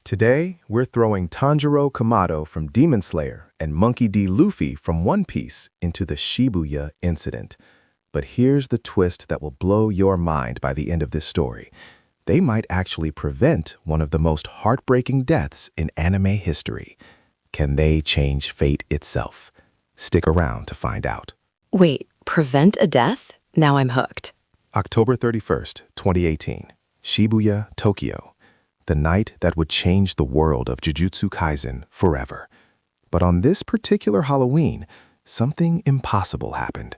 Today, we're throwing Tanjiro Kamado from Demon Slayer and Monkey D. Luffy from One Piece into the Shibuya Incident. But here's the twist that will blow your mind by the end of this story. They might actually prevent one of the most heartbreaking deaths in anime history. Can they change fate itself? Stick around to find out. Wait, prevent a death? Now I'm hooked. October 31st, 2018. Shibuya, Tokyo. The night that would change the world of Jujutsu Kaisen forever. But on this particular Halloween, something impossible happened.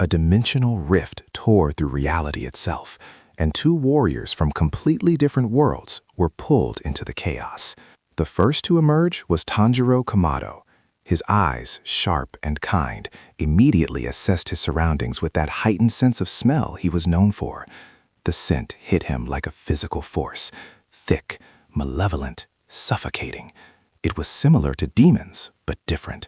A dimensional rift tore through reality itself, and two warriors from completely different worlds were pulled into the chaos. The first to emerge was Tanjiro Kamado. His eyes, sharp and kind, immediately assessed his surroundings with that heightened sense of smell he was known for. The scent hit him like a physical force. Thick, malevolent, suffocating. It was similar to demons, but different.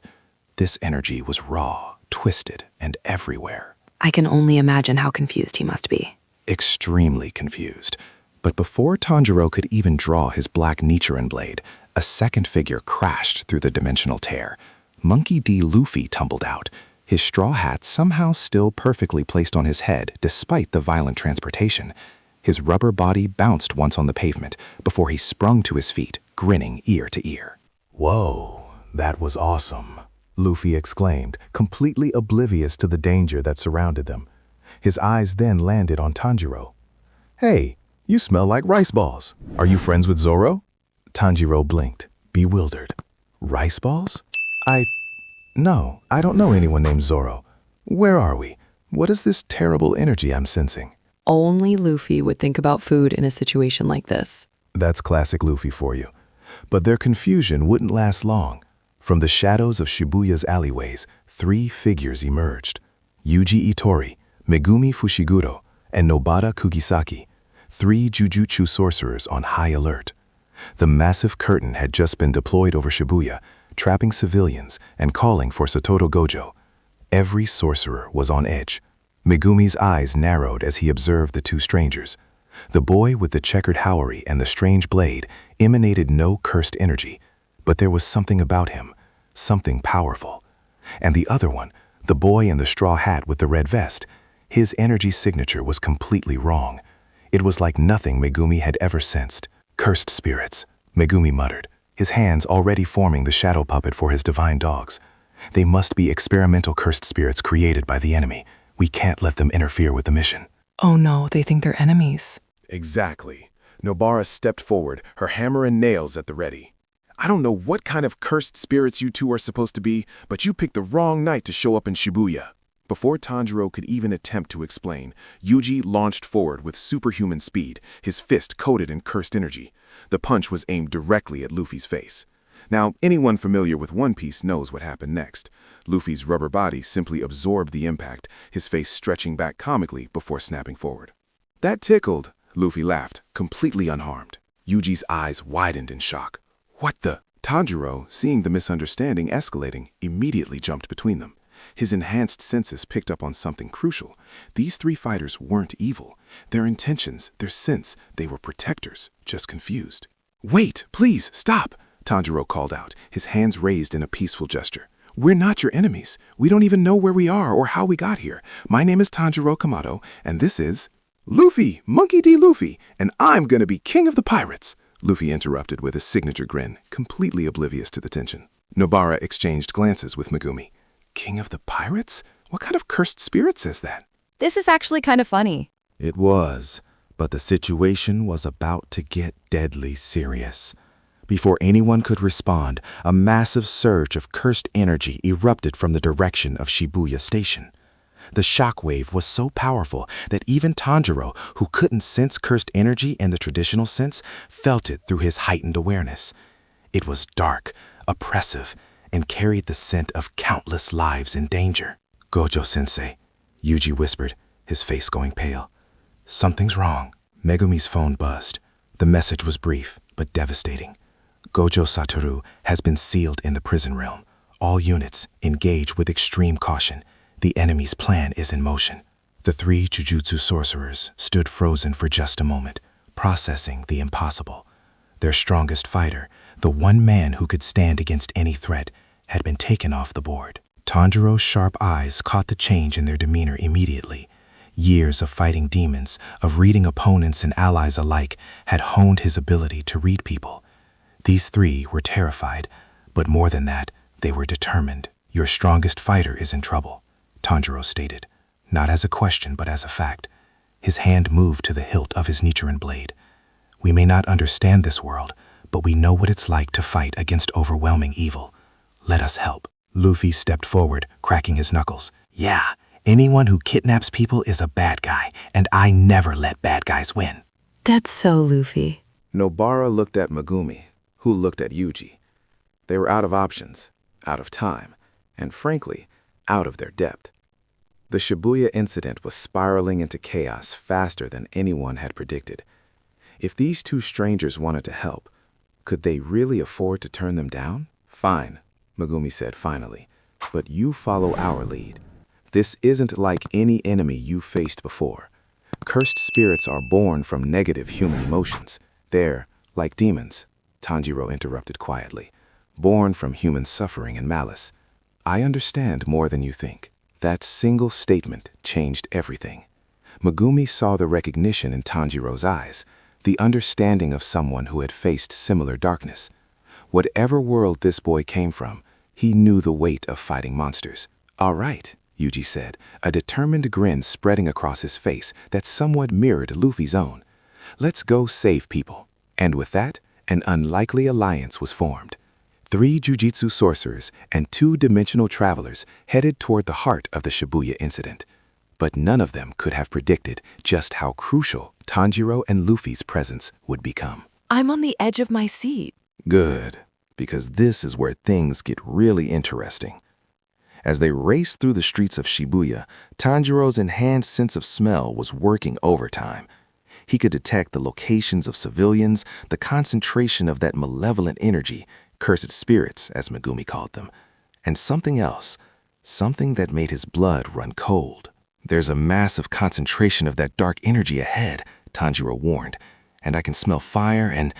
This energy was raw, twisted, and everywhere. I can only imagine how confused he must be. Extremely confused. But before Tanjiro could even draw his black Nichiren blade, a second figure crashed through the dimensional tear. Monkey D. Luffy tumbled out, his straw hat somehow still perfectly placed on his head despite the violent transportation. His rubber body bounced once on the pavement before he sprung to his feet, grinning ear to ear. "Whoa, that was awesome," Luffy exclaimed, completely oblivious to the danger that surrounded them. His eyes then landed on Tanjiro. "Hey, you smell like rice balls. Are you friends with Zoro?" Tanjiro blinked, bewildered. "Rice balls? No, I don't know anyone named Zoro. Where are we? What is this terrible energy I'm sensing?" Only Luffy would think about food in a situation like this. That's classic Luffy for you. But their confusion wouldn't last long. From the shadows of Shibuya's alleyways, three figures emerged. Yuji Ittori, Megumi Fushiguro, and Nobara Kugisaki, three Jujutsu sorcerers on high alert. The massive curtain had just been deployed over Shibuya, trapping civilians and calling for Satoto Gojo. Every sorcerer was on edge. Megumi's eyes narrowed as he observed the two strangers. The boy with the checkered haori and the strange blade emanated no cursed energy, but there was something about him, something powerful. And the other one, the boy in the straw hat with the red vest, his energy signature was completely wrong. It was like nothing Megumi had ever sensed. "Cursed spirits," Megumi muttered, his hands already forming the shadow puppet for his divine dogs. "They must be experimental cursed spirits created by the enemy. We can't let them interfere with the mission." Oh no, they think they're enemies. Exactly. Nobara stepped forward, her hammer and nails at the ready. "I don't know what kind of cursed spirits you two are supposed to be, but you picked the wrong night to show up in Shibuya." Before Tanjiro could even attempt to explain, Yuji launched forward with superhuman speed, his fist coated in cursed energy. The punch was aimed directly at Luffy's face. Now, anyone familiar with One Piece knows what happened next. Luffy's rubber body simply absorbed the impact, his face stretching back comically before snapping forward. "That tickled," Luffy laughed, completely unharmed. Yuji's eyes widened in shock. "What the?" Tanjiro, seeing the misunderstanding escalating, immediately jumped between them. His enhanced senses picked up on something crucial. These three fighters weren't evil. Their intentions, their sense, they were protectors, just confused. "Wait, please, stop!" Tanjiro called out, his hands raised in a peaceful gesture. "We're not your enemies. We don't even know where we are or how we got here. My name is Tanjiro Kamado, and this is—" "Luffy, Monkey D. Luffy, and I'm gonna be king of the pirates," Luffy interrupted with his signature grin, completely oblivious to the tension. Nobara exchanged glances with Megumi. "King of the pirates? What kind of cursed spirit says that?" This is actually kind of funny. It was, but the situation was about to get deadly serious. Before anyone could respond, a massive surge of cursed energy erupted from the direction of Shibuya Station. The shockwave was so powerful that even Tanjiro, who couldn't sense cursed energy in the traditional sense, felt it through his heightened awareness. It was dark, oppressive, and carried the scent of countless lives in danger. "Gojo-sensei," Yuji whispered, his face going pale. "Something's wrong." Megumi's phone buzzed. The message was brief, but devastating. "Gojo Satoru has been sealed in the prison realm. All units engage with extreme caution. The enemy's plan is in motion." The three Jujutsu sorcerers stood frozen for just a moment, processing the impossible. Their strongest fighter, the one man who could stand against any threat, had been taken off the board. Tanjiro's sharp eyes caught the change in their demeanor immediately. Years of fighting demons, of reading opponents and allies alike, had honed his ability to read people. These three were terrified, but more than that, they were determined. "Your strongest fighter is in trouble," Tanjiro stated, not as a question but as a fact. His hand moved to the hilt of his Nichiren blade. "We may not understand this world, but we know what it's like to fight against overwhelming evil. Let us help." Luffy stepped forward, cracking his knuckles. "Yeah, anyone who kidnaps people is a bad guy, and I never let bad guys win." That's so Luffy. Nobara looked at Megumi, who looked at Yuji. They were out of options, out of time, and frankly, out of their depth. The Shibuya Incident was spiraling into chaos faster than anyone had predicted. If these two strangers wanted to help, could they really afford to turn them down? "Fine," Megumi said finally, "but you follow our lead. This isn't like any enemy you faced before. Cursed spirits are born from negative human emotions. They're, like demons," Tanjiro interrupted quietly, "born from human suffering and malice. I understand more than you think." That single statement changed everything. Megumi saw the recognition in Tanjiro's eyes, the understanding of someone who had faced similar darkness. Whatever world this boy came from, he knew the weight of fighting monsters. "All right," Yuji said, a determined grin spreading across his face that somewhat mirrored Luffy's own. "Let's go save people." And with that, an unlikely alliance was formed. 3 Jujutsu sorcerers and 2-dimensional travelers headed toward the heart of the Shibuya Incident. But none of them could have predicted just how crucial Tanjiro and Luffy's presence would become. I'm on the edge of my seat. Good, because this is where things get really interesting. As they raced through the streets of Shibuya, Tanjiro's enhanced sense of smell was working overtime. He could detect the locations of civilians, the concentration of that malevolent energy, cursed spirits, as Megumi called them, and something else, something that made his blood run cold. "There's a massive concentration of that dark energy ahead," Tanjiro warned, "and I can smell fire and...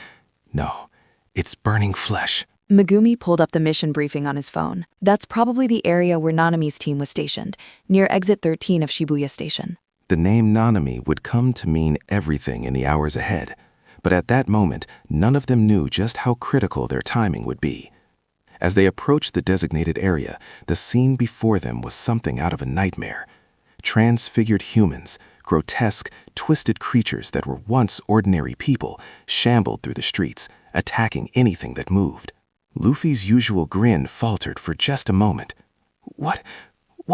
no, it's burning flesh." Megumi pulled up the mission briefing on his phone. That's probably the area where Nanami's team was stationed, near exit 13 of Shibuya Station. The name Nanami would come to mean everything in the hours ahead, but at that moment, none of them knew just how critical their timing would be. As they approached the designated area, the scene before them was something out of a nightmare. Transfigured humans, grotesque, twisted creatures that were once ordinary people, shambled through the streets, attacking anything that moved. Luffy's usual grin faltered for just a moment. What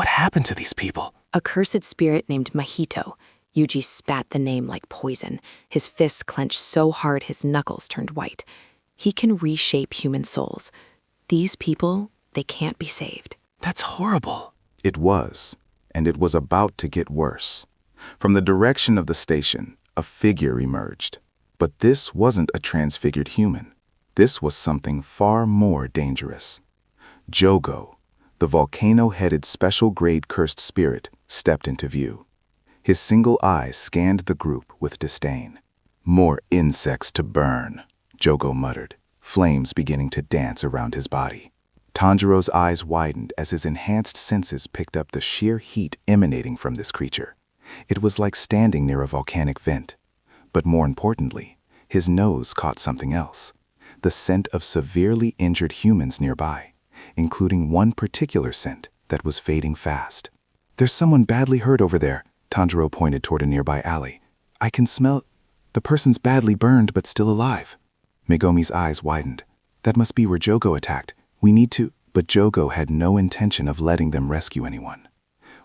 happened to these people?" "A cursed spirit named Mahito." Yuji spat the name like poison, his fists clenched so hard his knuckles turned white. "He can reshape human souls. These people, they can't be saved." "That's horrible." It was, and it was about to get worse. From the direction of the station, a figure emerged. But this wasn't a transfigured human. This was something far more dangerous. Jogo, the volcano-headed special-grade cursed spirit, stepped into view. His single eye scanned the group with disdain. "More insects to burn," Jogo muttered, flames beginning to dance around his body. Tanjiro's eyes widened as his enhanced senses picked up the sheer heat emanating from this creature. It was like standing near a volcanic vent. But more importantly, his nose caught something else. The scent of severely injured humans nearby, including one particular scent that was fading fast. "There's someone badly hurt over there," Tanjiro pointed toward a nearby alley. "I can smell... the person's badly burned but still alive." Megumi's eyes widened. "That must be where Jogo attacked. We need to..." But Jogo had no intention of letting them rescue anyone.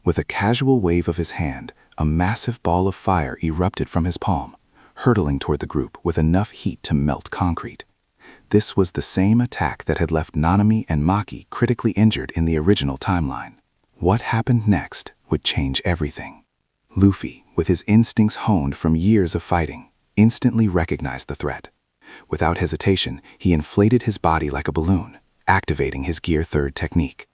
With a casual wave of his hand, a massive ball of fire erupted from his palm, hurtling toward the group with enough heat to melt concrete. This was the same attack that had left Nanami and Maki critically injured in the original timeline. What happened next would change everything. Luffy, with his instincts honed from years of fighting, instantly recognized the threat. Without hesitation, he inflated his body like a balloon, activating his Gear 3rd technique.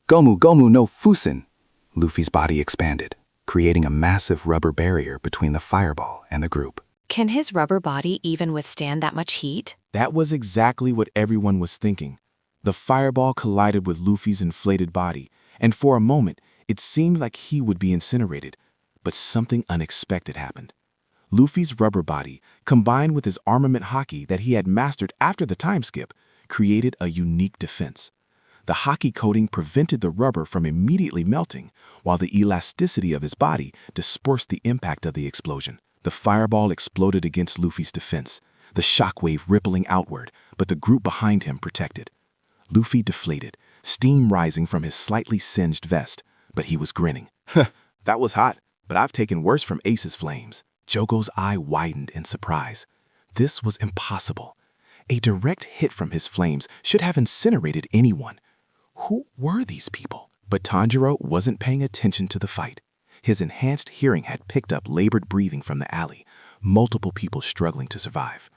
"Gomu Gomu no Fusen!" Luffy's body expanded, creating a massive rubber barrier between the fireball and the group. Can his rubber body even withstand that much heat? That was exactly what everyone was thinking. The fireball collided with Luffy's inflated body, and for a moment, it seemed like he would be incinerated. But something unexpected happened. Luffy's rubber body, combined with his armament Haki that he had mastered after the time skip, created a unique defense. The Haki coating prevented the rubber from immediately melting, while the elasticity of his body dispersed the impact of the explosion. The fireball exploded against Luffy's defense, the shockwave rippling outward, but the group behind him protected. Luffy deflated, steam rising from his slightly singed vest, but he was grinning. That was hot, but I've taken worse from Ace's flames. Jogo's eye widened in surprise. This was impossible. A direct hit from his flames should have incinerated anyone. Who were these people? But Tanjiro wasn't paying attention to the fight. His enhanced hearing had picked up labored breathing from the alley, multiple people struggling to survive.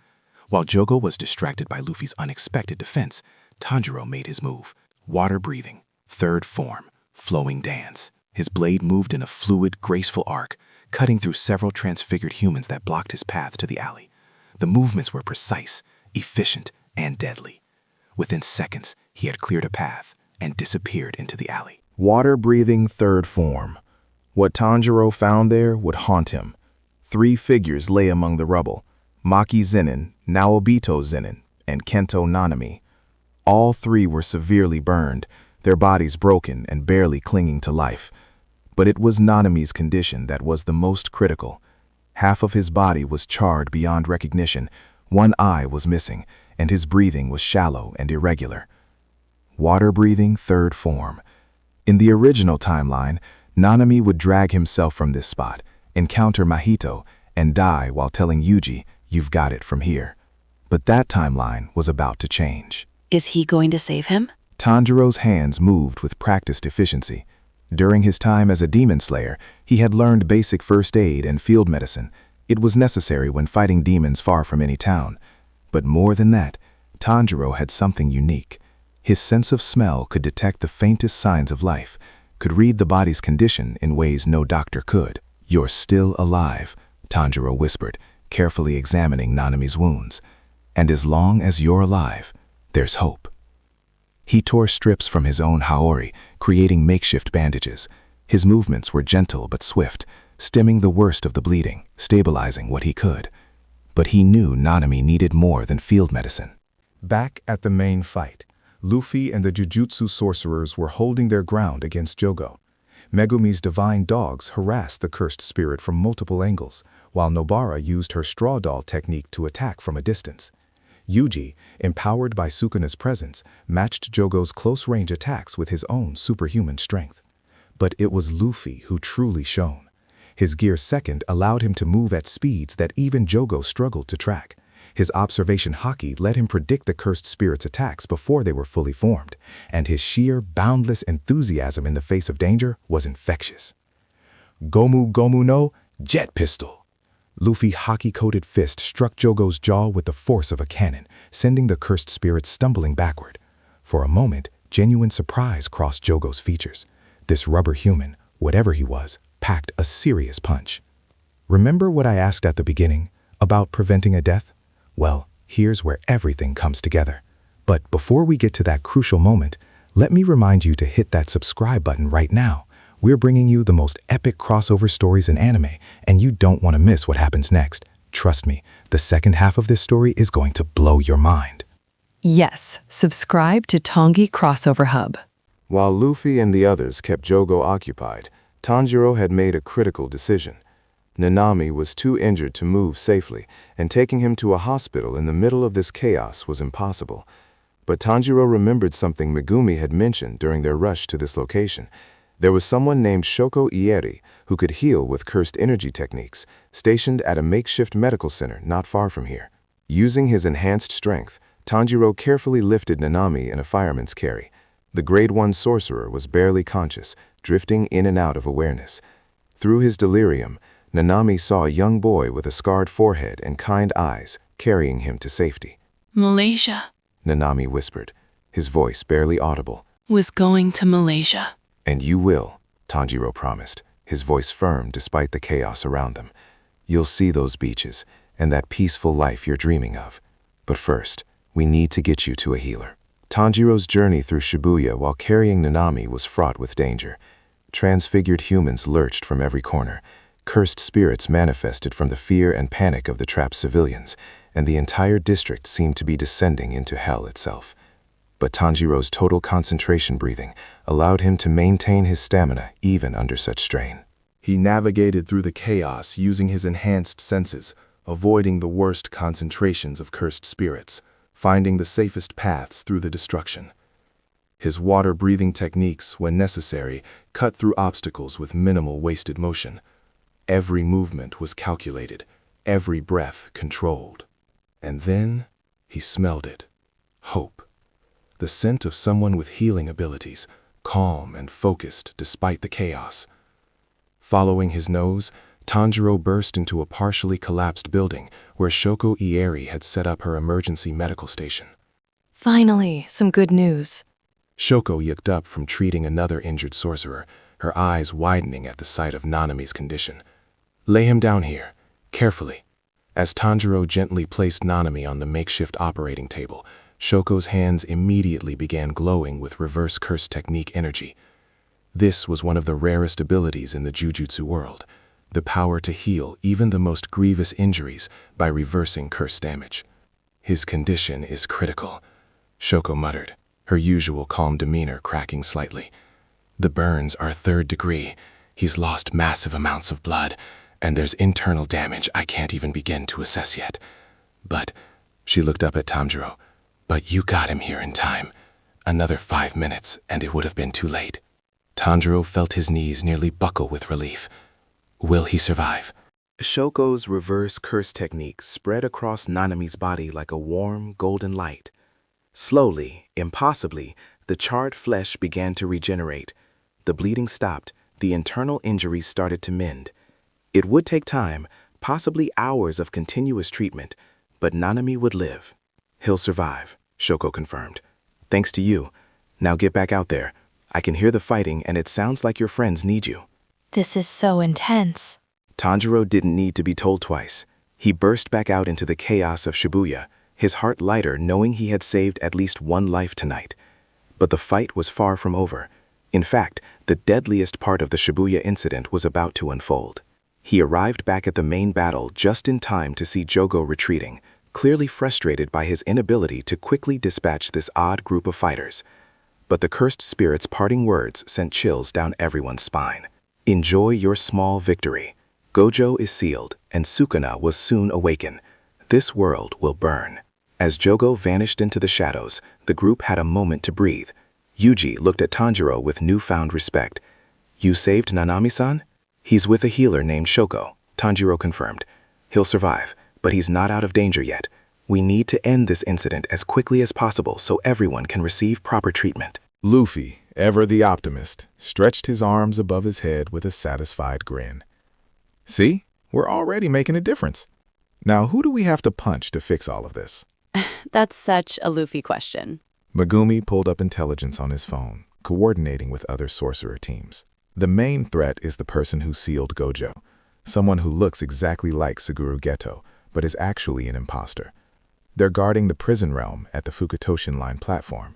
While Jogo was distracted by Luffy's unexpected defense, Tanjiro made his move. Water breathing, third form, flowing dance. His blade moved in a fluid, graceful arc, cutting through several transfigured humans that blocked his path to the alley. The movements were precise, efficient, and deadly. Within seconds, he had cleared a path and disappeared into the alley. Water-breathing third form. What Tanjiro found there would haunt him. 3 figures lay among the rubble: Maki Zenin, Naobito Zenin, and Kento Nanami. All 3 were severely burned, their bodies broken and barely clinging to life. But it was Nanami's condition that was the most critical. Half of his body was charred beyond recognition, one eye was missing, and his breathing was shallow and irregular. Water-breathing third form. In the original timeline, Nanami would drag himself from this spot, encounter Mahito, and die while telling Yuji, "You've got it from here." But that timeline was about to change. Is he going to save him? Tanjiro's hands moved with practiced efficiency. During his time as a demon slayer, he had learned basic first aid and field medicine. It was necessary when fighting demons far from any town. But more than that, Tanjiro had something unique. His sense of smell could detect the faintest signs of life, could read the body's condition in ways no doctor could. "You're still alive," Tanjiro whispered, carefully examining Nanami's wounds. "And as long as you're alive, there's hope." He tore strips from his own haori, creating makeshift bandages. His movements were gentle but swift, stemming the worst of the bleeding, stabilizing what he could. But he knew Nanami needed more than field medicine. Back at the main fight, Luffy and the Jujutsu sorcerers were holding their ground against Jogo. Megumi's divine dogs harassed the cursed spirit from multiple angles, while Nobara used her straw doll technique to attack from a distance. Yuji, empowered by Sukuna's presence, matched Jogo's close-range attacks with his own superhuman strength. But it was Luffy who truly shone. His Gear Second allowed him to move at speeds that even Jogo struggled to track. His observation Haki let him predict the cursed spirit's attacks before they were fully formed, and his sheer, boundless enthusiasm in the face of danger was infectious. Gomu Gomu no Jet Pistol. Luffy's Haki-coated fist struck Jogo's jaw with the force of a cannon, sending the cursed spirit stumbling backward. For a moment, genuine surprise crossed Jogo's features. This rubber human, whatever he was, packed a serious punch. Remember what I asked at the beginning about preventing a death? Well, here's where everything comes together. But before we get to that crucial moment, let me remind you to hit that subscribe button right now. We're bringing you the most epic crossover stories in anime, and you don't want to miss what happens next. Trust me, the second half of this story is going to blow your mind. Yes, subscribe to Tongi Crossover Hub. While Luffy and the others kept Jogo occupied, Tanjiro had made a critical decision. Nanami was too injured to move safely, and taking him to a hospital in the middle of this chaos was impossible. But Tanjiro remembered something Megumi had mentioned during their rush to this location. There was someone named Shoko Ieri who could heal with cursed energy techniques, stationed at a makeshift medical center not far from here. Using his enhanced strength, Tanjiro carefully lifted Nanami in a fireman's carry. The Grade 1 sorcerer was barely conscious, drifting in and out of awareness. Through his delirium, Nanami saw a young boy with a scarred forehead and kind eyes, carrying him to safety. Malaysia. Nanami whispered, his voice barely audible. Was going to Malaysia. "And you will," Tanjiro promised, his voice firm despite the chaos around them. "You'll see those beaches and that peaceful life you're dreaming of. But first, we need to get you to a healer. Tanjiro's journey through Shibuya while carrying Nanami was fraught with danger. Transfigured humans lurched from every corner. Cursed spirits manifested from the fear and panic of the trapped civilians, and the entire district seemed to be descending into hell itself. But Tanjiro's total concentration breathing allowed him to maintain his stamina even under such strain. He navigated through the chaos using his enhanced senses, avoiding the worst concentrations of cursed spirits, finding the safest paths through the destruction. His water-breathing techniques, when necessary, cut through obstacles with minimal wasted motion. Every movement was calculated, every breath controlled. And then he smelled it. Hope. The scent of someone with healing abilities, calm and focused despite the chaos. Following his nose, Tanjiro burst into a partially collapsed building where Shoko Ieri had set up her emergency medical station. Finally, some good news. Shoko yicked up from treating another injured sorcerer, her eyes widening at the sight of Nanami's condition. Lay him down here, carefully. As Tanjiro gently placed Nanami on the makeshift operating table, Shoko's hands immediately began glowing with reverse curse technique energy. This was one of the rarest abilities in the Jujutsu world, the power to heal even the most grievous injuries by reversing curse damage. His condition is critical, Shoko muttered, her usual calm demeanor cracking slightly. The burns are 3rd degree. He's lost massive amounts of blood, and there's internal damage I can't even begin to assess yet. But, she looked up at Tanjiro, but you got him here in time. Another 5 minutes, and it would have been too late. Tanjiro felt his knees nearly buckle with relief. Will he survive? Shoko's reverse curse technique spread across Nanami's body like a warm, golden light. Slowly, impossibly, the charred flesh began to regenerate. The bleeding stopped, the internal injuries started to mend. It would take time, possibly hours of continuous treatment, but Nanami would live. He'll survive, Shoko confirmed. Thanks to you. Now get back out there. I can hear the fighting and it sounds like your friends need you. This is so intense. Tanjiro didn't need to be told twice. He burst back out into the chaos of Shibuya, his heart lighter knowing he had saved at least one life tonight. But the fight was far from over. In fact, the deadliest part of the Shibuya incident was about to unfold. He arrived back at the main battle just in time to see Jogo retreating, clearly frustrated by his inability to quickly dispatch this odd group of fighters. But the cursed spirit's parting words sent chills down everyone's spine. Enjoy your small victory. Gojo is sealed, and Sukuna will soon awaken. This world will burn. As Jogo vanished into the shadows, the group had a moment to breathe. Yuji looked at Tanjiro with newfound respect. You saved Nanami-san? He's with a healer named Shoko, Tanjiro confirmed. He'll survive, but he's not out of danger yet. We need to end this incident as quickly as possible so everyone can receive proper treatment. Luffy, ever the optimist, stretched his arms above his head with a satisfied grin. See, we're already making a difference. Now, who do we have to punch to fix all of this? That's such a Luffy question. Megumi pulled up intelligence on his phone, coordinating with other sorcerer teams. The main threat is the person who sealed Gojo, someone who looks exactly like Suguru Geto, but is actually an imposter. They're guarding the prison realm at the Fukutoshin Line platform.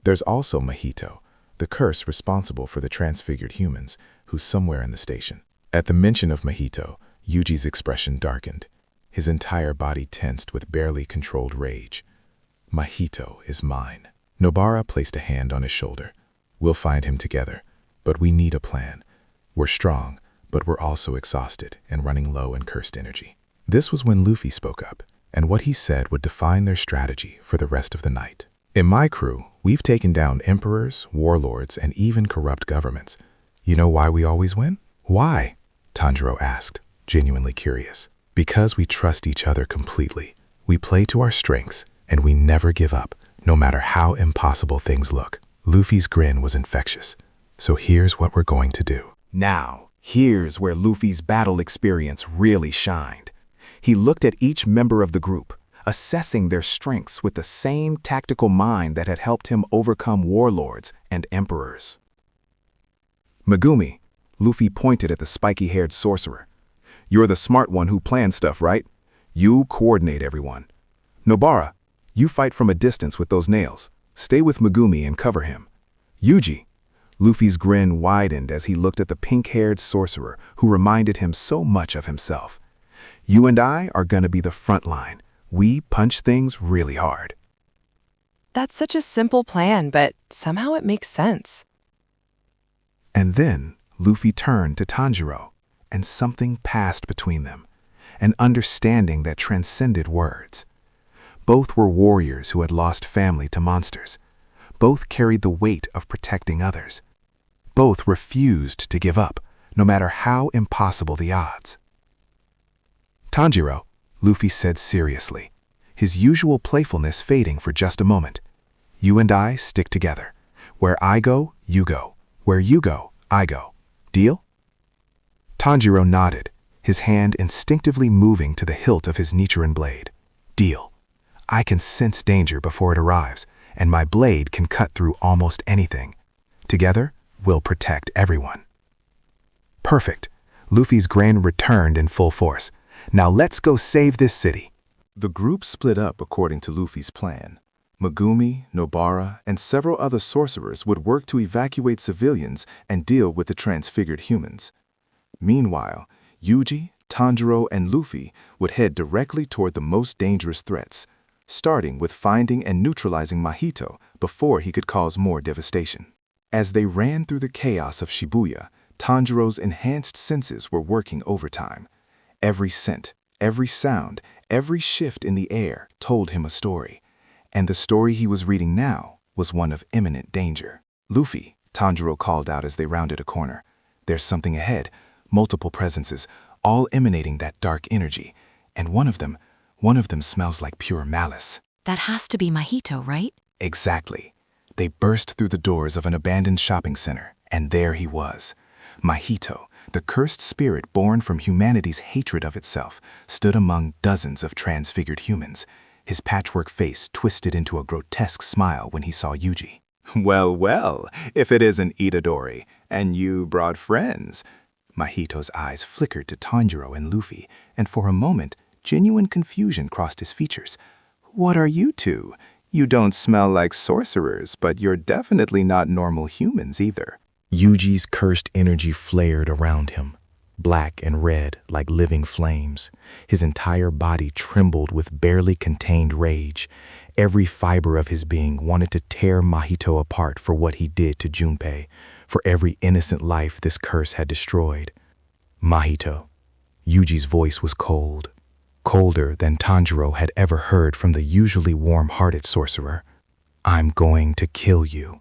There's also Mahito, the curse responsible for the transfigured humans, who's somewhere in the station. At the mention of Mahito, Yuji's expression darkened. His entire body tensed with barely controlled rage. Mahito is mine. Nobara placed a hand on his shoulder. We'll find him together, but we need a plan. We're strong, but we're also exhausted and running low in cursed energy. This was when Luffy spoke up, and what he said would define their strategy for the rest of the night. In my crew, we've taken down emperors, warlords, and even corrupt governments. You know why we always win? Why? Tanjiro asked, genuinely curious. Because we trust each other completely. We play to our strengths, and we never give up, no matter how impossible things look. Luffy's grin was infectious. So here's what we're going to do. Now, here's where Luffy's battle experience really shined. He looked at each member of the group, assessing their strengths with the same tactical mind that had helped him overcome warlords and emperors. Megumi, Luffy pointed at the spiky-haired sorcerer. You're the smart one who plans stuff, right? You coordinate everyone. Nobara, You fight from a distance with those nails. Stay with Megumi and cover him. Yuji. Luffy's grin widened as he looked at the pink-haired sorcerer who reminded him so much of himself. You and I are gonna be the front line. We punch things really hard. That's such a simple plan, but somehow it makes sense. And then Luffy turned to Tanjiro, and something passed between them, an understanding that transcended words. Both were warriors who had lost family to monsters. Both carried the weight of protecting others. Both refused to give up, no matter how impossible the odds. Tanjiro, Luffy said seriously, his usual playfulness fading for just a moment. You and I stick together. Where I go, you go. Where you go, I go. Deal? Tanjiro nodded, his hand instinctively moving to the hilt of his Nichiren blade. Deal. I can sense danger before it arrives, and my blade can cut through almost anything. Together, we'll protect everyone. Perfect. Luffy's grin returned in full force. Now let's go save this city. The group split up according to Luffy's plan. Megumi, Nobara, and several other sorcerers would work to evacuate civilians and deal with the transfigured humans. Meanwhile, Yuji, Tanjiro, and Luffy would head directly toward the most dangerous threats, starting with finding and neutralizing Mahito before he could cause more devastation. As they ran through the chaos of Shibuya, Tanjiro's enhanced senses were working overtime. Every scent, every sound, every shift in the air told him a story. And the story he was reading now was one of imminent danger. Luffy, Tanjiro called out as they rounded a corner. There's something ahead, multiple presences, all emanating that dark energy. And one of them smells like pure malice. That has to be Mahito, right? Exactly. They burst through the doors of an abandoned shopping center, and there he was. Mahito, the cursed spirit born from humanity's hatred of itself, stood among dozens of transfigured humans. His patchwork face twisted into a grotesque smile when he saw Yuji. Well, if it isn't Itadori, and you brought friends. Mahito's eyes flickered to Tanjiro and Luffy, and for a moment, genuine confusion crossed his features. What are you two? You don't smell like sorcerers, but you're definitely not normal humans either. Yuji's cursed energy flared around him, black and red like living flames. His entire body trembled with barely contained rage. Every fiber of his being wanted to tear Mahito apart for what he did to Junpei, for every innocent life this curse had destroyed. Mahito. Yuji's voice was cold, colder than Tanjiro had ever heard from the usually warm-hearted sorcerer. I'm going to kill you.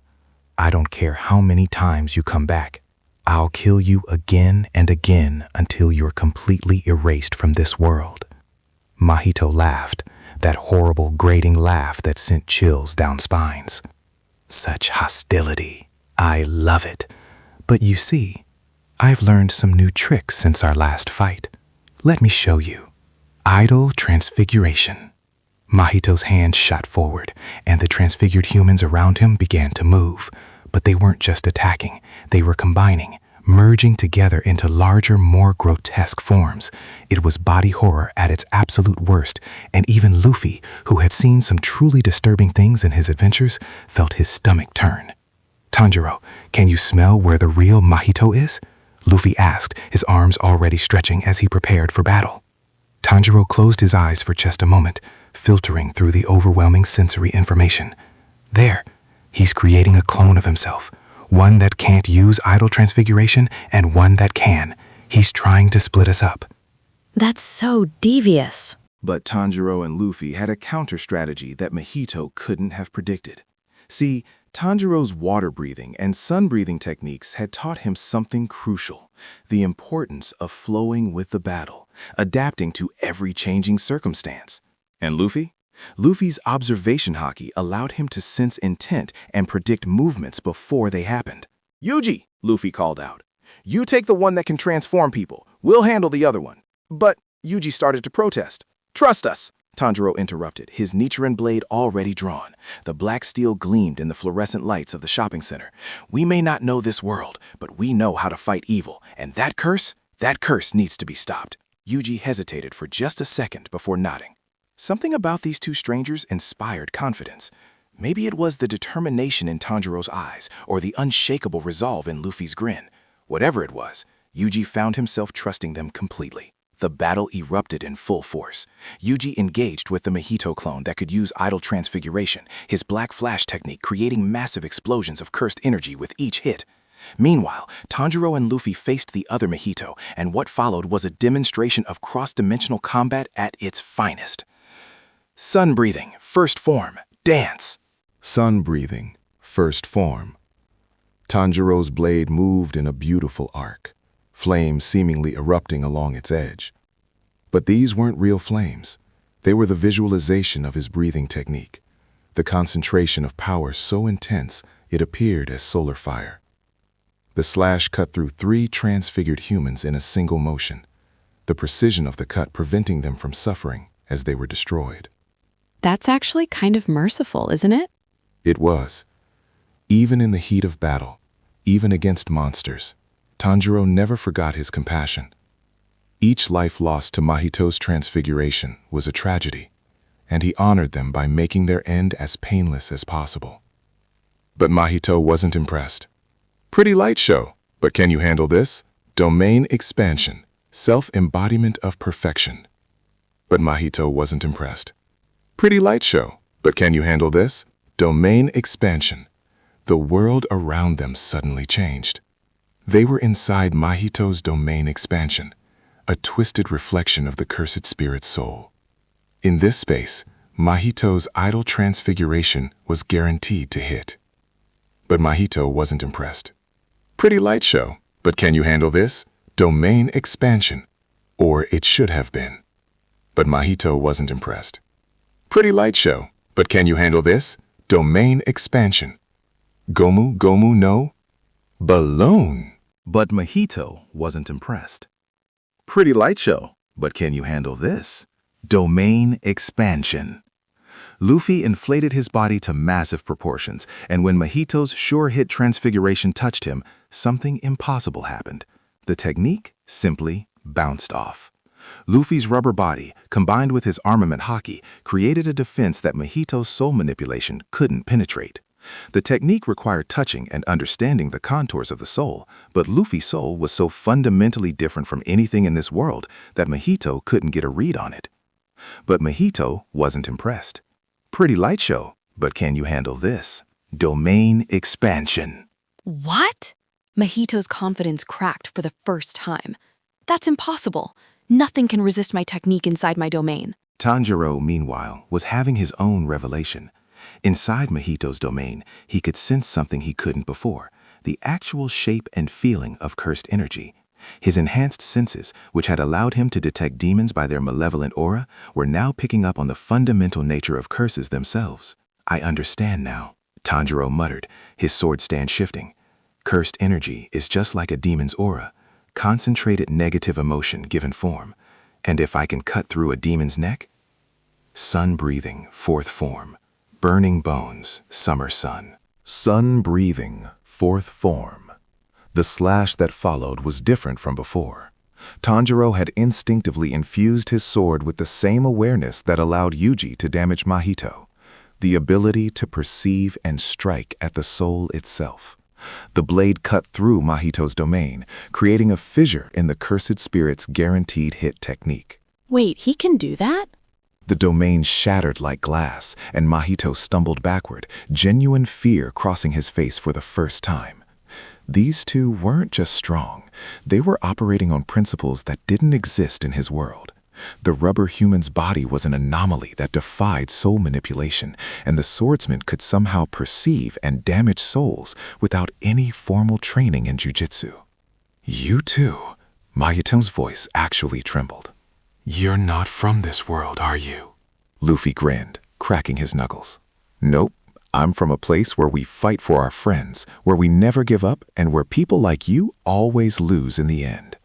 I don't care how many times you come back. I'll kill you again and again until you're completely erased from this world. Mahito laughed, that horrible grating laugh that sent chills down spines. Such hostility. I love it. But you see, I've learned some new tricks since our last fight. Let me show you. Idle transfiguration. Mahito's hand shot forward, and the transfigured humans around him began to move. But they weren't just attacking, they were combining, merging together into larger, more grotesque forms. It was body horror at its absolute worst, and even Luffy, who had seen some truly disturbing things in his adventures, felt his stomach turn. Tanjiro, can you smell where the real Mahito is? Luffy asked, his arms already stretching as he prepared for battle. Tanjiro closed his eyes for just a moment, filtering through the overwhelming sensory information. There. He's creating a clone of himself, one that can't use idle transfiguration and one that can. He's trying to split us up. That's so devious. But Tanjiro and Luffy had a counter-strategy that Mahito couldn't have predicted. See, Tanjiro's water-breathing and sun-breathing techniques had taught him something crucial, the importance of flowing with the battle, adapting to every changing circumstance. And Luffy? Luffy's observation haki allowed him to sense intent and predict movements before they happened. Yuji, Luffy called out. You take the one that can transform people. We'll handle the other one. But Yuji started to protest. Trust us, Tanjiro interrupted, his Nichiren blade already drawn. The black steel gleamed in the fluorescent lights of the shopping center. We may not know this world, but we know how to fight evil, and that curse needs to be stopped. Yuji hesitated for just a second before nodding. Something about these two strangers inspired confidence. Maybe it was the determination in Tanjiro's eyes or the unshakable resolve in Luffy's grin. Whatever it was, Yuji found himself trusting them completely. The battle erupted in full force. Yuji engaged with the Mahito clone that could use idle transfiguration, his black flash technique creating massive explosions of cursed energy with each hit. Meanwhile, Tanjiro and Luffy faced the other Mahito, and what followed was a demonstration of cross-dimensional combat at its finest. Sun breathing, first form, dance. Sun breathing, first form. Tanjiro's blade moved in a beautiful arc, flames seemingly erupting along its edge. But these weren't real flames. They were the visualization of his breathing technique, the concentration of power so intense it appeared as solar fire. The slash cut through 3 transfigured humans in a single motion, the precision of the cut preventing them from suffering as they were destroyed. That's actually kind of merciful, isn't it? It was. Even in the heat of battle, even against monsters, Tanjiro never forgot his compassion. Each life lost to Mahito's transfiguration was a tragedy, and he honored them by making their end as painless as possible. But Mahito wasn't impressed. Pretty light show, but can you handle this? Domain expansion, self-embodiment of perfection. But Mahito wasn't impressed. Pretty light show, but can you handle this? Domain expansion. The world around them suddenly changed. They were inside Mahito's domain expansion, a twisted reflection of the cursed spirit's soul. In this space, Mahito's idle transfiguration was guaranteed to hit. But Mahito wasn't impressed. Pretty light show, but can you handle this? Domain expansion. Or it should have been. But Mahito wasn't impressed. Pretty light show, but can you handle this? Domain expansion. Gomu Gomu no balloon. But Mahito wasn't impressed. Pretty light show, but can you handle this? Domain expansion. Luffy inflated his body to massive proportions, and when Mahito's sure-hit transfiguration touched him, something impossible happened. The technique simply bounced off. Luffy's rubber body, combined with his armament Haki, created a defense that Mahito's soul manipulation couldn't penetrate. The technique required touching and understanding the contours of the soul, but Luffy's soul was so fundamentally different from anything in this world that Mahito couldn't get a read on it. But Mahito wasn't impressed. Pretty light show, but can you handle this? Domain expansion. What? Mahito's confidence cracked for the first time. That's impossible. Nothing can resist my technique inside my domain. Tanjiro, meanwhile, was having his own revelation. Inside Mahito's domain, he could sense something he couldn't before, the actual shape and feeling of cursed energy. His enhanced senses, which had allowed him to detect demons by their malevolent aura, were now picking up on the fundamental nature of curses themselves. I understand now, Tanjiro muttered, his sword stand shifting. Cursed energy is just like a demon's aura, concentrated negative emotion given form. And if I can cut through a demon's neck? Sun breathing, fourth form. Burning bones, summer sun. Sun breathing, fourth form. The slash that followed was different from before. Tanjiro had instinctively infused his sword with the same awareness that allowed Yuji to damage Mahito, the ability to perceive and strike at the soul itself. The blade cut through Mahito's domain, creating a fissure in the cursed spirit's guaranteed hit technique. Wait, he can do that? The domain shattered like glass, and Mahito stumbled backward, genuine fear crossing his face for the first time. These two weren't just strong, they were operating on principles that didn't exist in his world. The rubber human's body was an anomaly that defied soul manipulation, and the swordsman could somehow perceive and damage souls without any formal training in jujutsu. You too, Mahito's voice actually trembled. You're not from this world, are you? Luffy grinned, cracking his knuckles. Nope. I'm from a place where we fight for our friends, where we never give up, and where people like you always lose in the end.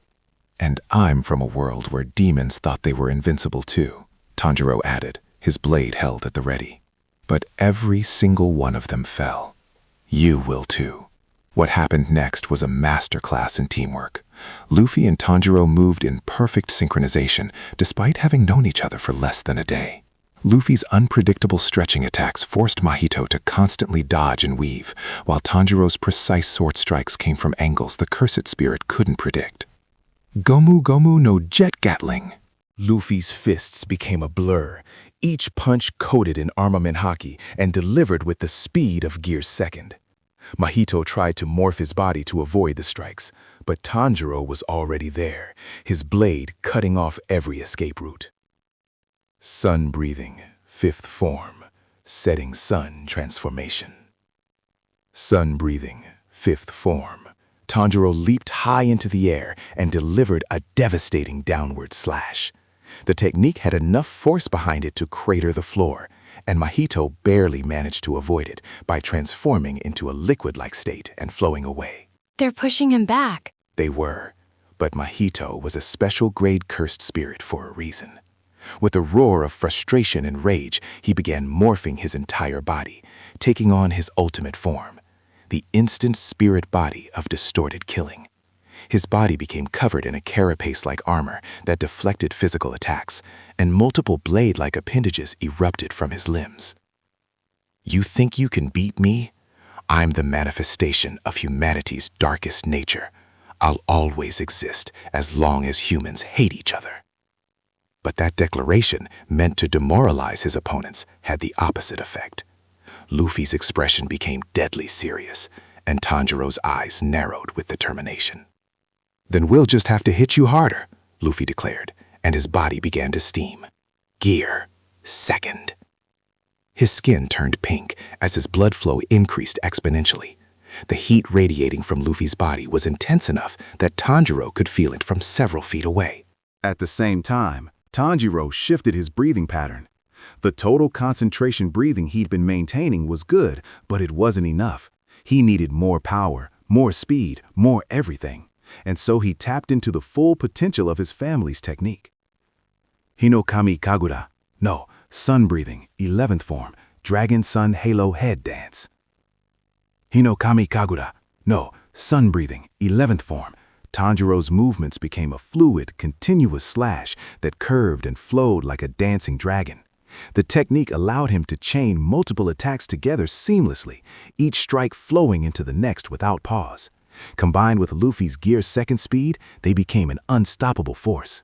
And I'm from a world where demons thought they were invincible too, Tanjiro added, his blade held at the ready. But every single one of them fell. You will too. What happened next was a masterclass in teamwork. Luffy and Tanjiro moved in perfect synchronization, despite having known each other for less than a day. Luffy's unpredictable stretching attacks forced Mahito to constantly dodge and weave, while Tanjiro's precise sword strikes came from angles the cursed spirit couldn't predict. Gomu Gomu no Jet Gatling. Luffy's fists became a blur, each punch coated in Armament Haki and delivered with the speed of Gear's second. Mahito tried to morph his body to avoid the strikes, but Tanjiro was already there, his blade cutting off every escape route. Sun breathing, fifth form, setting sun transformation. Sun breathing, fifth form. Tanjiro leaped high into the air and delivered a devastating downward slash. The technique had enough force behind it to crater the floor, and Mahito barely managed to avoid it by transforming into a liquid-like state and flowing away. They're pushing him back. They were, but Mahito was a special-grade cursed spirit for a reason. With a roar of frustration and rage, he began morphing his entire body, taking on his ultimate form, the instant spirit body of distorted killing. His body became covered in a carapace-like armor that deflected physical attacks, and multiple blade-like appendages erupted from his limbs. You think you can beat me? I'm the manifestation of humanity's darkest nature. I'll always exist as long as humans hate each other. But that declaration, meant to demoralize his opponents, had the opposite effect. Luffy's expression became deadly serious, and Tanjiro's eyes narrowed with determination. Then we'll just have to hit you harder, Luffy declared, and his body began to steam. Gear, second. His skin turned pink as his blood flow increased exponentially. The heat radiating from Luffy's body was intense enough that Tanjiro could feel it from several feet away. At the same time, Tanjiro shifted his breathing pattern. The total concentration breathing he'd been maintaining was good, but it wasn't enough. He needed more power, more speed, more everything. And so he tapped into the full potential of his family's technique. Hinokami Kagura, no, sun breathing, 11th form, Dragon Sun Halo Head Dance. Hinokami Kagura, no, sun breathing, 11th form. Tanjiro's movements became a fluid, continuous slash that curved and flowed like a dancing dragon. The technique allowed him to chain multiple attacks together seamlessly, each strike flowing into the next without pause. Combined with Luffy's Gear second speed, they became an unstoppable force.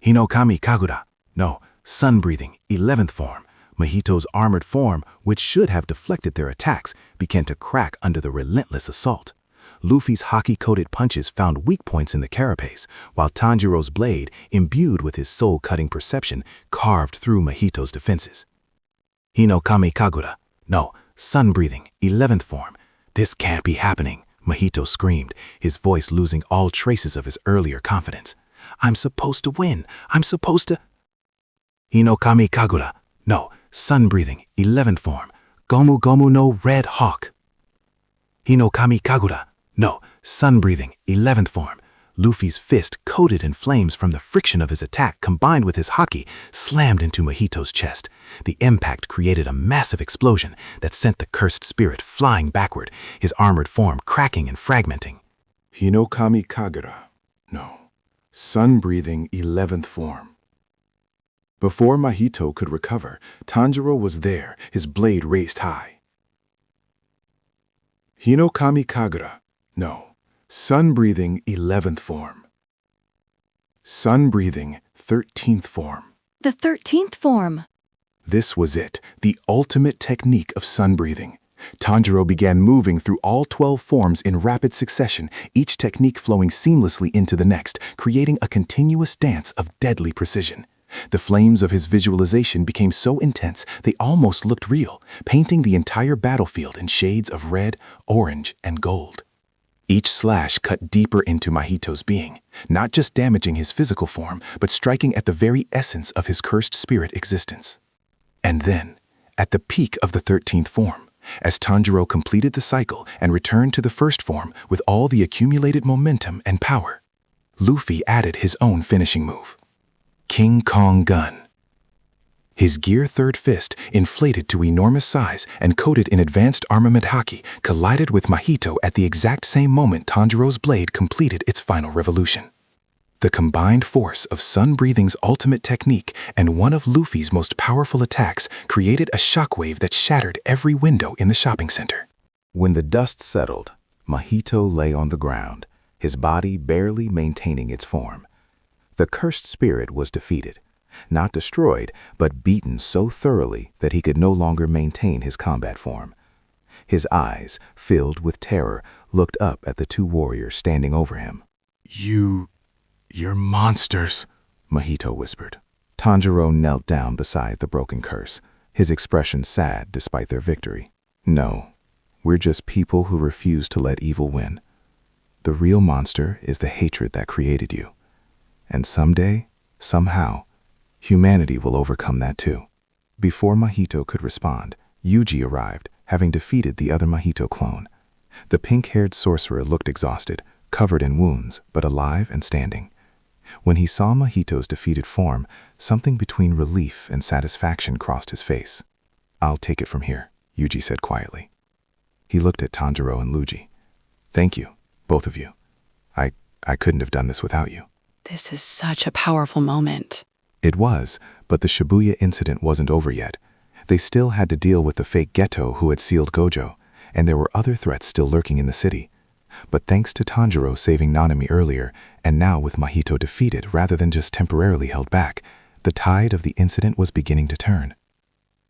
Hinokami Kagura, no, sun breathing, 11th form. Mahito's armored form, which should have deflected their attacks, began to crack under the relentless assault. Luffy's Haki-coated punches found weak points in the carapace, while Tanjiro's blade, imbued with his soul-cutting perception, carved through Mahito's defenses. Hinokami Kagura, no, sun breathing, 11th form. This can't be happening, Mahito screamed, his voice losing all traces of his earlier confidence. I'm supposed to win. I'm supposed to... Hinokami Kagura, no, sun breathing, 11th form. Gomu Gomu no Red Hawk. Hinokami Kagura, no, sun breathing, 11th form. Luffy's fist, coated in flames from the friction of his attack combined with his haki, slammed into Mahito's chest. The impact created a massive explosion that sent the cursed spirit flying backward, his armored form cracking and fragmenting. Hinokami Kagura, no, sun breathing, 11th form. Before Mahito could recover, Tanjiro was there, his blade raised high. Hinokami Kagura, no, sun breathing, 11th form. Sun breathing, 13th form. The 13th form. This was it, the ultimate technique of sun breathing. Tanjiro began moving through all 12 forms in rapid succession, each technique flowing seamlessly into the next, creating a continuous dance of deadly precision. The flames of his visualization became so intense they almost looked real, painting the entire battlefield in shades of red, orange, and gold. Each slash cut deeper into Mahito's being, not just damaging his physical form, but striking at the very essence of his cursed spirit existence. And then, at the peak of the 13th form, as Tanjiro completed the cycle and returned to the first form with all the accumulated momentum and power, Luffy added his own finishing move. King Kong Gun. His Gear third fist, inflated to enormous size and coated in advanced armament haki, collided with Mahito at the exact same moment Tanjiro's blade completed its final revolution. The combined force of Sun Breathing's ultimate technique and one of Luffy's most powerful attacks created a shockwave that shattered every window in the shopping center. When the dust settled, Mahito lay on the ground, his body barely maintaining its form. The cursed spirit was defeated, not destroyed, but beaten so thoroughly that he could no longer maintain his combat form. His eyes, filled with terror, looked up at the two warriors standing over him. You're monsters, Mahito whispered. Tanjiro knelt down beside the broken curse, his expression sad despite their victory. No, we're just people who refuse to let evil win. The real monster is the hatred that created you. And someday, somehow, humanity will overcome that too. Before Mahito could respond, Yuji arrived, having defeated the other Mahito clone. The pink-haired sorcerer looked exhausted, covered in wounds, but alive and standing. When he saw Mahito's defeated form, something between relief and satisfaction crossed his face. "I'll take it from here," Yuji said quietly. He looked at Tanjiro and Luffy. "Thank you, both of you. I couldn't have done this without you." This is such a powerful moment. It was, but the Shibuya incident wasn't over yet. They still had to deal with the fake ghetto who had sealed Gojo, and there were other threats still lurking in the city. But thanks to Tanjiro saving Nanami earlier, and now with Mahito defeated rather than just temporarily held back, the tide of the incident was beginning to turn.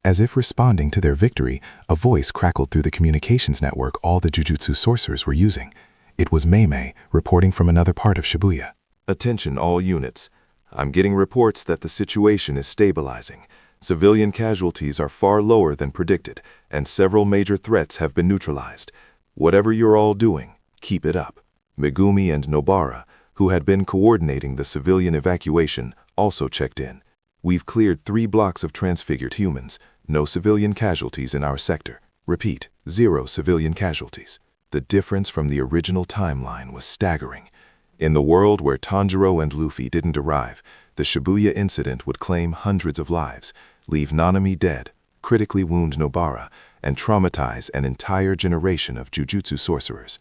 As if responding to their victory, a voice crackled through the communications network all the Jujutsu sorcerers were using. It was Mei, reporting from another part of Shibuya. Attention all units. I'm getting reports that the situation is stabilizing. Civilian casualties are far lower than predicted, and several major threats have been neutralized. Whatever you're all doing, keep it up. Megumi and Nobara, who had been coordinating the civilian evacuation, also checked in. We've cleared 3 blocks of transfigured humans. No civilian casualties in our sector. Repeat, 0 civilian casualties. The difference from the original timeline was staggering. In the world where Tanjiro and Luffy didn't arrive, the Shibuya incident would claim hundreds of lives, leave Nanami dead, critically wound Nobara, and traumatize an entire generation of Jujutsu sorcerers.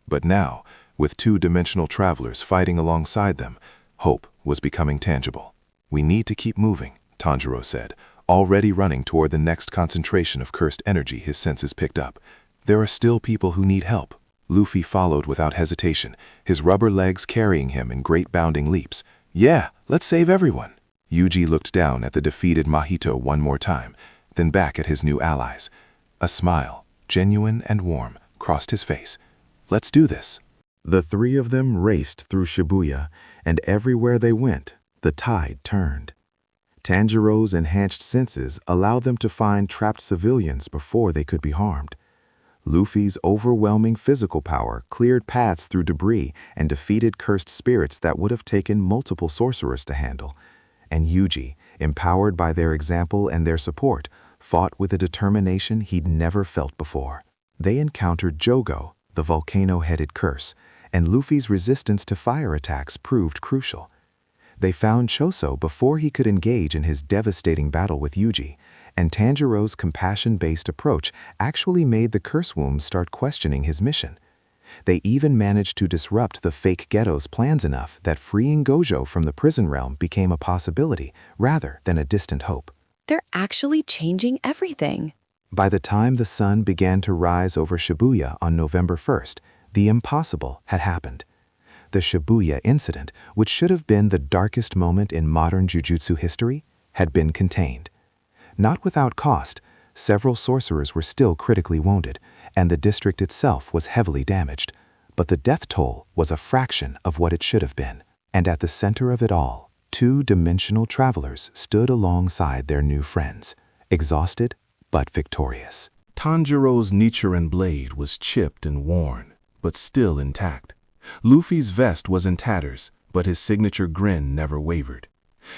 But now, with 2-dimensional travelers fighting alongside them, hope was becoming tangible. "We need to keep moving," Tanjiro said, already running toward the next concentration of cursed energy his senses picked up. "There are still people who need help." Luffy followed without hesitation, his rubber legs carrying him in great bounding leaps. "Yeah, let's save everyone." Yuji looked down at the defeated Mahito one more time, then back at his new allies. A smile, genuine and warm, crossed his face. "Let's do this." The 3 of them raced through Shibuya, and everywhere they went, the tide turned. Tanjiro's enhanced senses allowed them to find trapped civilians before they could be harmed. Luffy's overwhelming physical power cleared paths through debris and defeated cursed spirits that would have taken multiple sorcerers to handle. And Yuji, empowered by their example and their support, fought with a determination he'd never felt before. They encountered Jogo, the volcano-headed curse, and Luffy's resistance to fire attacks proved crucial. They found Choso before he could engage in his devastating battle with Yuji, and Tanjiro's compassion-based approach actually made the curse womb start questioning his mission. They even managed to disrupt the fake ghetto's plans enough that freeing Gojo from the prison realm became a possibility rather than a distant hope. They're actually changing everything. By the time the sun began to rise over Shibuya on November 1st, the impossible had happened. The Shibuya Incident, which should have been the darkest moment in modern Jujutsu history, had been contained. Not without cost, several sorcerers were still critically wounded, and the district itself was heavily damaged. But the death toll was a fraction of what it should have been. And at the center of it all, 2-dimensional travelers stood alongside their new friends, exhausted but victorious. Tanjiro's Nichiren blade was chipped and worn, but still intact. Luffy's vest was in tatters, but his signature grin never wavered.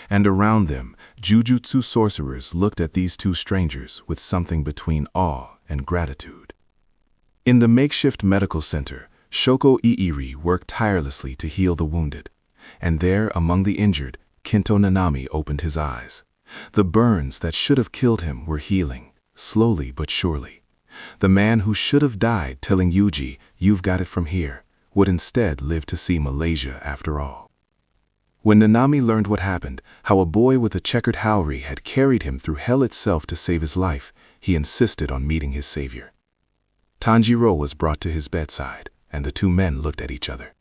And around them, Jujutsu sorcerers looked at these 2 strangers with something between awe and gratitude. In the makeshift medical center, Shoko Iiri worked tirelessly to heal the wounded. And there, among the injured, Kinto Nanami opened his eyes. The burns that should have killed him were healing, slowly but surely. The man who should have died telling Yuji, "You've got it from here," would instead live to see Malaysia after all. When Nanami learned what happened, how a boy with a checkered haori had carried him through hell itself to save his life, he insisted on meeting his savior. Tanjiro was brought to his bedside, and the two men looked at each other.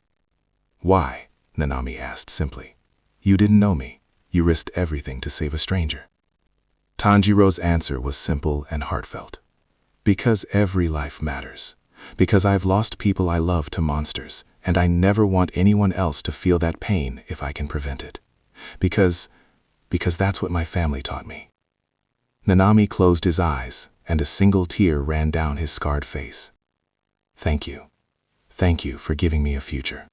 "Why?" Nanami asked simply. "You didn't know me. You risked everything to save a stranger." Tanjiro's answer was simple and heartfelt. "Because every life matters. Because I've lost people I love to monsters, and I never want anyone else to feel that pain if I can prevent it. Because that's what my family taught me." Nanami closed his eyes, and a single tear ran down his scarred face. "Thank you. Thank you for giving me a future."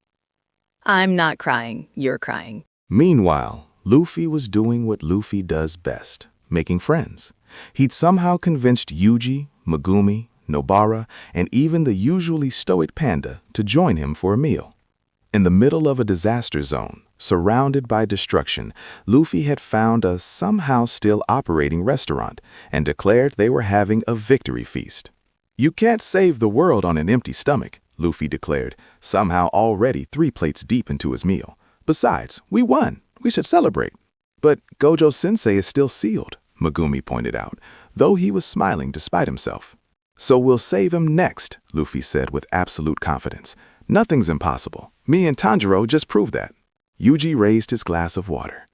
I'm not crying. You're crying. Meanwhile, Luffy was doing what Luffy does best, making friends. He'd somehow convinced Yuji, Megumi, Nobara, and even the usually stoic Panda to join him for a meal. In the middle of a disaster zone, surrounded by destruction, Luffy had found a somehow still operating restaurant and declared they were having a victory feast. "You can't save the world on an empty stomach," Luffy declared, somehow already 3 plates deep into his meal. "Besides, we won. We should celebrate." "But Gojo-sensei is still sealed," Megumi pointed out, though he was smiling despite himself. "So we'll save him next," Luffy said with absolute confidence. "Nothing's impossible. Me and Tanjiro just proved that." Yuji raised his glass of water.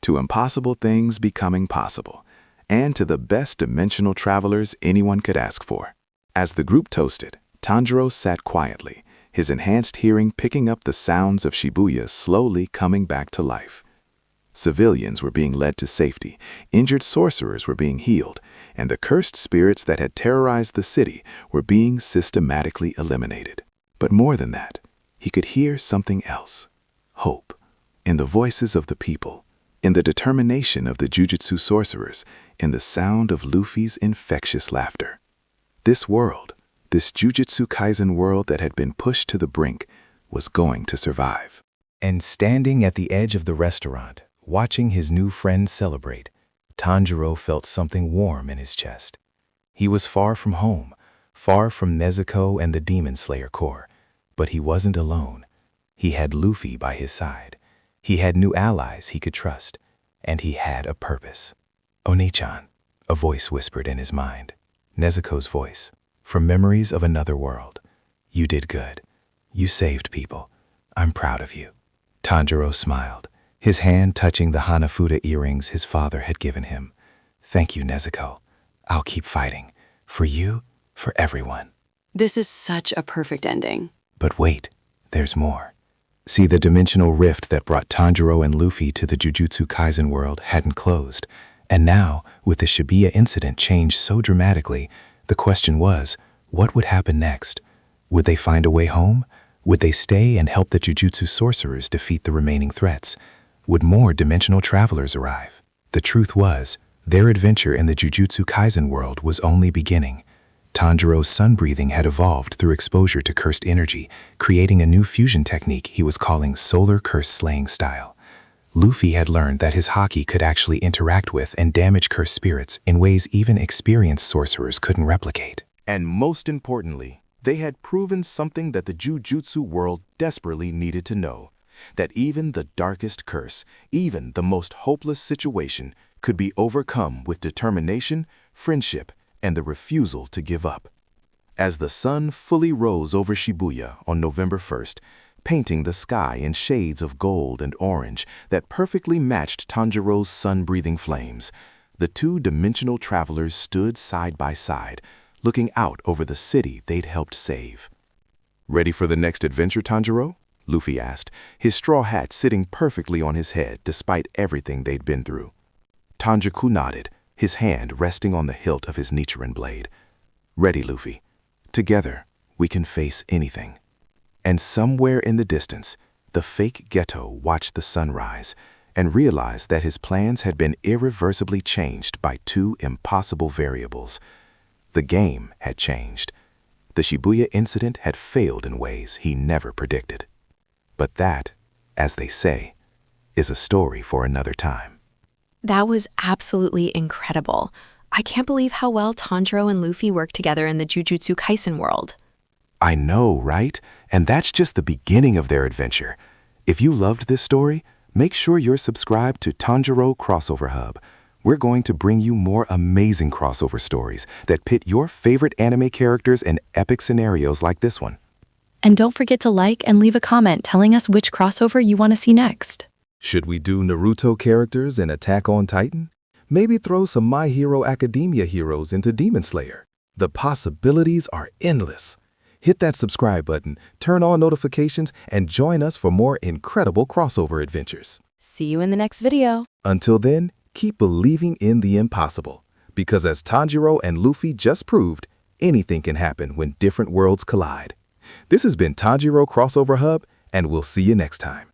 To impossible things becoming possible, and to the best dimensional travelers anyone could ask for. As the group toasted, Tanjiro sat quietly, his enhanced hearing picking up the sounds of Shibuya slowly coming back to life. Civilians were being led to safety, injured sorcerers were being healed, and the cursed spirits that had terrorized the city were being systematically eliminated. But more than that, he could hear something else. Hope. In the voices of the people, in the determination of the Jujutsu sorcerers, in the sound of Luffy's infectious laughter. This world, this Jujutsu Kaisen world that had been pushed to the brink, was going to survive. And standing at the edge of the restaurant, watching his new friend celebrate, Tanjiro felt something warm in his chest. He was far from home, far from Nezuko and the Demon Slayer Corps, but he wasn't alone. He had Luffy by his side. He had new allies he could trust, and he had a purpose. "Oni-chan," a voice whispered in his mind. Nezuko's voice, from memories of another world. "You did good. You saved people. I'm proud of you." Tanjiro smiled, his hand touching the Hanafuda earrings his father had given him. "Thank you, Nezuko. I'll keep fighting. For you, for everyone." This is such a perfect ending. But wait, there's more. See, the dimensional rift that brought Tanjiro and Luffy to the Jujutsu Kaisen world hadn't closed, and now, with the Shibuya incident changed so dramatically, the question was, what would happen next? Would they find a way home? Would they stay and help the Jujutsu sorcerers defeat the remaining threats? Would more dimensional travelers arrive? The truth was, their adventure in the Jujutsu Kaisen world was only beginning. Tanjiro's sun breathing had evolved through exposure to cursed energy, creating a new fusion technique he was calling Solar Curse Slaying Style. Luffy had learned that his Haki could actually interact with and damage cursed spirits in ways even experienced sorcerers couldn't replicate. And most importantly, they had proven something that the Jujutsu world desperately needed to know, that even the darkest curse, even the most hopeless situation, could be overcome with determination, friendship, and the refusal to give up. As the sun fully rose over Shibuya on November 1st, painting the sky in shades of gold and orange that perfectly matched Tanjiro's sun-breathing flames, the two-dimensional travelers stood side by side, looking out over the city they'd helped save. "Ready for the next adventure, Tanjiro?" Luffy asked, his straw hat sitting perfectly on his head despite everything they'd been through. Tanjiro nodded, his hand resting on the hilt of his Nichiren blade. "Ready, Luffy. Together, we can face anything." And somewhere in the distance, the fake Ghetto watched the sunrise and realized that his plans had been irreversibly changed by two impossible variables. The game had changed. The Shibuya incident had failed in ways he never predicted. But that, as they say, is a story for another time. That was absolutely incredible. I can't believe how well Tanjiro and Luffy work together in the Jujutsu Kaisen world. I know, right? And that's just the beginning of their adventure. If you loved this story, make sure you're subscribed to Tanjiro Crossover Hub. We're going to bring you more amazing crossover stories that pit your favorite anime characters in epic scenarios like this one. And don't forget to like and leave a comment telling us which crossover you want to see next. Should we do Naruto characters in Attack on Titan? Maybe throw some My Hero Academia heroes into Demon Slayer. The possibilities are endless. Hit that subscribe button, turn on notifications, and join us for more incredible crossover adventures. See you in the next video. Until then, keep believing in the impossible. Because as Tanjiro and Luffy just proved, anything can happen when different worlds collide. This has been Tanjiro Crossover Hub, and we'll see you next time.